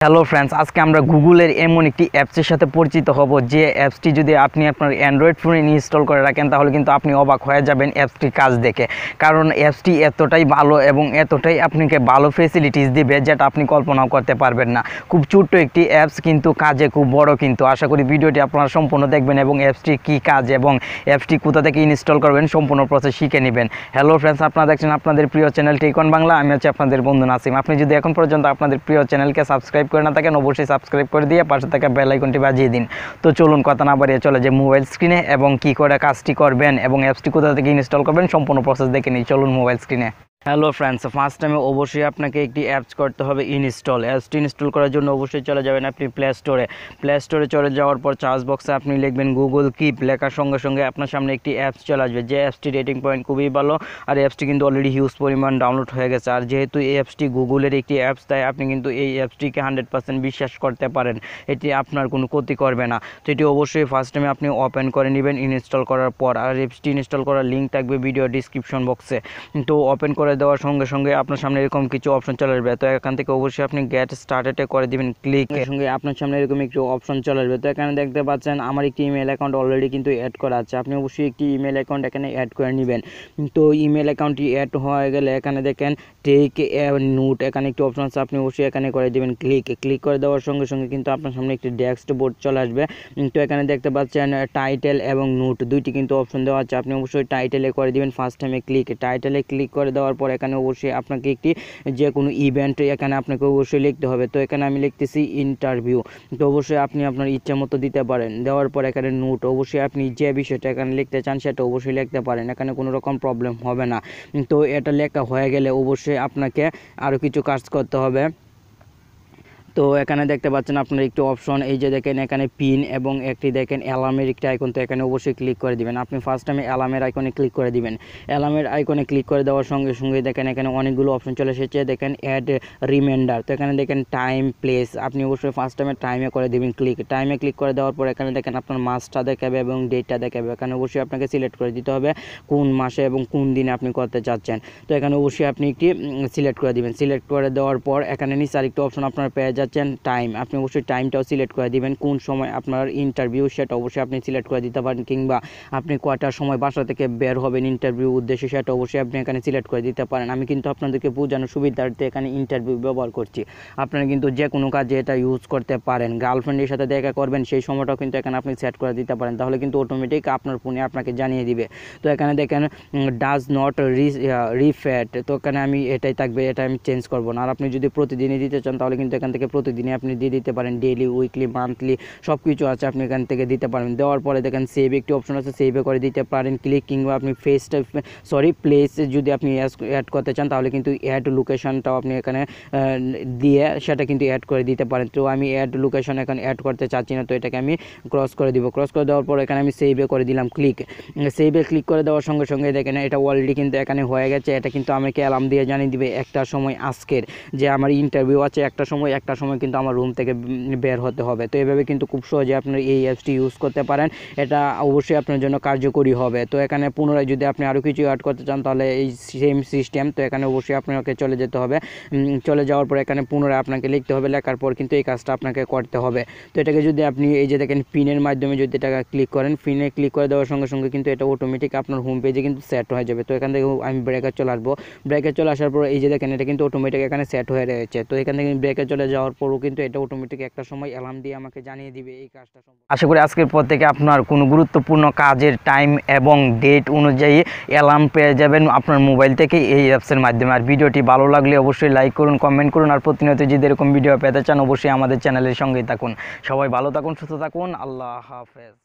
Hello friends, আজকে আমরা গুগলের এমন একটি অ্যাপসের সাথে পরিচিত হব যে অ্যাপসটি যদি আপনি আপনার অ্যান্ড্রয়েড ফোনে ইনস্টল করে রাখেন তাহলে কিন্তু আপনি অবাক হয়ে যাবেন অ্যাপসটির কাজ দেখে। কারণ অ্যাপসটি এতটাই ভালো এবং এতটাই আপনাকে ভালো ফেসিলিটিস দিবে যেটা আপনি কল্পনাও করতে পারবেন না। খুব ছোট্ট একটি অ্যাপস কিন্তু কাজে খুব বড়। কিন্তু আশা করি ভিডিওটি আপনারা সম্পূর্ণ দেখবেন এবং অ্যাপসটির কী কাজ এবং অ্যাপসটি কোথা থেকে ইনস্টল করবেন সম্পূর্ণ প্রসেস শিখে নেবেন। হ্যালো ফ্রেন্ডস, আপনারা দেখছেন আপনাদের প্রিয় চ্যানেল টেকন বাংলা। আমি হচ্ছে আপনাদের বন্ধু নাসিম। আপনি যদি এখন পর্যন্ত আপনাদের প্রিয় চ্যানেলকে সাবস্ক্রাইব করে না থাকেন অবশ্যই সাবস্ক্রাইব করে দিয়ে পাশে থাকা বেল আইকনটি বাজিয়ে দিন। তো চলুন কথা না বাড়িয়ে চলে যে মোবাইল স্ক্রিনে এবং কি করে কাজটি করবেন এবং অ্যাপসটি কোথা থেকে ইনস্টল করবেন সম্পূর্ণ প্রসেস দেখে নিই। চলুন মোবাইল স্ক্রিনে। হ্যালো ফ্রেন্ডস, ফার্স্ট টাইমে অবশ্যই আপনাকে একটি অ্যাপস করতে হবে ইনস্টল। অ্যাপসটি ইনস্টল করার জন্য অবশ্যই চলে যাবেন আপনি প্লে স্টোরে চলে যাওয়ার পর সার্চ বক্সে আপনি লিখবেন গুগল কিপ। লেখার সঙ্গে সঙ্গে আপনার সামনে একটি অ্যাপস চলে আসবে যে অ্যাপসটি রেটিং পয়েন্ট খুবই ভালো আর অ্যাপসটি কিন্তু অলরেডি হিউজ পরিমাণ ডাউনলোড হয়ে গেছে। আর যেহেতু এই অ্যাপসটি গুগলের একটি অ্যাপস, তাই আপনি কিন্তু এই অ্যাপসটিকে 100% বিশ্বাস করতে পারেন, এটি আপনার কোনো ক্ষতি করবে না। তো এটি অবশ্যই ফার্স্ট টাইমে আপনি ওপেন করে নেবেন ইনস্টল করার পর। আর অ্যাপসটি ইনস্টল করার লিঙ্ক থাকবে ভিডিও ডিসক্রিপশন বক্সে। তো ওপেন করে দেওয়ার সঙ্গে সঙ্গে আপনার সামনে এরকম কিছু অপশন চলে আসবে। তো এখান থেকে অবশ্যই আপনি গেট স্টার্টেডে করে দিবেন ক্লিক। এর সঙ্গে আপনার সামনে এরকম একটু অপশন চলে আসবে। তো এখানে দেখতে পাচ্ছেন আমার একটি ইমেল অ্যাকাউন্ট অলরেডি কিন্তু অ্যাড করা আছে। আপনি অবশ্যই একটি ইমেল অ্যাকাউন্ট এখানে অ্যাড করে নেবেন। তো ইমেল অ্যাকাউন্টটি অ্যাড হয়ে গেলে এখানে দেখেন টেক নোট, এখানে একটি অপশন আছে, আপনি অবশ্যই এখানে করে দিবেন ক্লিক করে দেওয়ার সঙ্গে সঙ্গে কিন্তু আপনার সামনে একটি ড্যাশবোর্ড চলে আসবে। তো এখানে দেখতে পাচ্ছেন টাইটেল এবং নোট দুইটি কিন্তু অপশন দেওয়া আছে। আপনি অবশ্যই টাইটেলে করে দিবেন ফার্স্ট টাইমে টাইটেলে ক্লিক করে দেওয়ার পর এখানে অবশ্যই আপনাকে একটি যে কোনো ইভেন্ট এখানে আপনাকে অবশ্যই লিখতে হবে। তো এখানে আমি লিখতেছি ইন্টারভিউ। তো অবশ্যই আপনি আপনার ইচ্ছা মতো দিতে পারেন। দেওয়ার পর এখানে নোট, অবশ্যই আপনি যে বিষয়টা এখানে লিখতে চান সেটা অবশ্যই লিখতে পারেন, এখানে কোনো রকম প্রবলেম হবে না। তো এটা লেখা হয়ে গেলে অবশ্যই আপনাকে আরও কিছু কাজ করতে হবে। তো এখানে দেখতে পাচ্ছেন আপনার একটি অপশন, এই যে দেখেন এখানে পিন এবং একটি দেখেন অ্যালার্মের একটি আইকন। তো এখানে অবশ্যই ক্লিক করে দিবেন। আপনি ফার্স্ট টাইমে অ্যালার্মের আইকনে ক্লিক করে দিবেন। অ্যালার্মের আইকনে ক্লিক করে দেওয়ার সঙ্গে সঙ্গে দেখেন এখানে অনেকগুলো অপশন চলে এসেছে। দেখেন অ্যাড রিমাইন্ডার। তো এখানে দেখেন টাইম প্লেস, আপনি অবশ্যই ফার্স্ট টাইমে টাইমে করে দিবেন টাইমে ক্লিক করে দেওয়ার পর এখানে দেখেন আপনার মাসটা দেখাবে এবং ডেটটা দেখাবে। এখানে অবশ্যই আপনাকে সিলেক্ট করে দিতে হবে কোন মাসে এবং কোন দিনে আপনি করতে চাচ্ছেন। তো এখানে অবশ্যই আপনি একটি সিলেক্ট করে দিবেন। সিলেক্ট করে দেওয়ার পর এখানে নিচে আরেকটি অপশন আপনারা পেয়ে যাচ্ছেন টাইম। আপনি অবশ্যই টাইমটাও সিলেক্ট করে দিবেন, কোন সময় আপনার ইন্টারভিউ সেটা অবশ্যই আপনি সিলেক্ট করে দিতে পারেন, কিংবা আপনি কয়টার সময় বাসা থেকে বের হবেন ইন্টারভিউ উদ্দেশ্যে সেটা অবশ্যই আপনি এখানে সিলেক্ট করে দিতে পারেন। আমি কিন্তু আপনাদেরকে বোঝানোর সুবিধার্থে এখানে ইন্টারভিউ ব্যবহার করছি। আপনারা কিন্তু যে কোনো কাজে এটা ইউজ করতে পারেন। গার্লফ্রেন্ডের সাথে দেখা করবেন সেই সময়টাও কিন্তু এখানে আপনি সেট করে দিতে পারেন, তাহলে কিন্তু অটোমেটিক আপনার ফোনে আপনাকে জানিয়ে দিবে। তো এখানে দেখেন ডাজ নট রিফ্যাট। তো এখানে আমি এটাই থাকবে, এটা আমি চেঞ্জ করবো না। আর আপনি যদি প্রতিদিনই দিতে চান তাহলে কিন্তু এখান থেকে প্রতিদিনই আপনি দিয়ে দিতে পারেন, ডেইলি, উইকলি, মান্থলি সব কিছু আছে, আপনি এখান থেকে দিতে পারেন। দেওয়ার পরে দেখেন সেভ একটি অপশন আছে, সেভে করে দিতে পারেন ক্লিক, কিংবা আপনি প্লেস যদি আপনি অ্যাড করতে চান তাহলে কিন্তু অ্যাড লোকেশনটাও আপনি এখানে দিয়ে সেটা কিন্তু অ্যাড করে দিতে পারেন। তো আমি অ্যাড লোকেশন এখানে অ্যাড করতে চাচ্ছি না, তো এটাকে আমি ক্রস করে দিব। ক্রস করে দেওয়ার পর এখানে আমি সেভে করে দিলাম সেভে ক্লিক করে দেওয়ার সঙ্গে সঙ্গে দেখেন এটা অলরেডি কিন্তু এখানে হয়ে গেছে। এটা কিন্তু আমাকে অ্যালার্ম দিয়ে জানিয়ে দিবে একটার সময় আজকের যে আমার ইন্টারভিউ আছে, একটা সময় কিন্তু আমার রুম থেকে বের হতে হবে। তো এভাবে কিন্তু খুব সহজে আপনার এই অ্যাপসটি ইউজ করতে পারেন, এটা অবশ্যই আপনার জন্য কার্যকরী হবে। তো এখানে পুনরায় যদি আপনি আরও কিছু অ্যাড করতে চান তাহলে এই সেম সিস্টেম। তো এখানে অবশ্যই আপনাকে চলে যেতে হবে। চলে যাওয়ার পর এখানে পুনরায় আপনাকে লিখতে হবে, লেখার পর কিন্তু এই কাজটা আপনাকে করতে হবে। তো এটাকে যদি আপনি এই যে দেখেন পিনের মাধ্যমে যদি এটাকে ক্লিক করেন, পিনে ক্লিক করে দেওয়ার সঙ্গে সঙ্গে কিন্তু এটা অটোমেটিক আপনার হোম পেজে কিন্তু সেট হয়ে যাবে। তো এখান থেকে আমি ব্রেকে চলে আসবো। ব্রেকে চলে আসার পর এই যে দেখেন এটা কিন্তু অটোমেটিক এখানে সেট হয়ে রয়েছে। তো এখান থেকে ব্রেকে চলে যাওয়ার পরও কিন্তু এটা অটোমেটিক একটা সময় অ্যালার্ম দিয়ে আমাকে জানিয়ে দিবে এই কাজটা। আশা করি আজকের পর থেকে আপনার কোনো গুরুত্বপূর্ণ কাজের টাইম এবং ডেট অনুযায়ী অ্যালার্ম পেয়ে যাবেন আপনার মোবাইল থেকে এই অ্যাপসের মাধ্যমে। আর ভিডিওটি ভালো লাগলে অবশ্যই লাইক করুন, কমেন্ট করুন। আর প্রতিনিয়ত যদি এরকম ভিডিও পেতে চান অবশ্যই আমাদের চ্যানেলের সঙ্গেই থাকুন। সবাই ভালো থাকুন, সুস্থ থাকুন। আল্লাহ হাফেজ।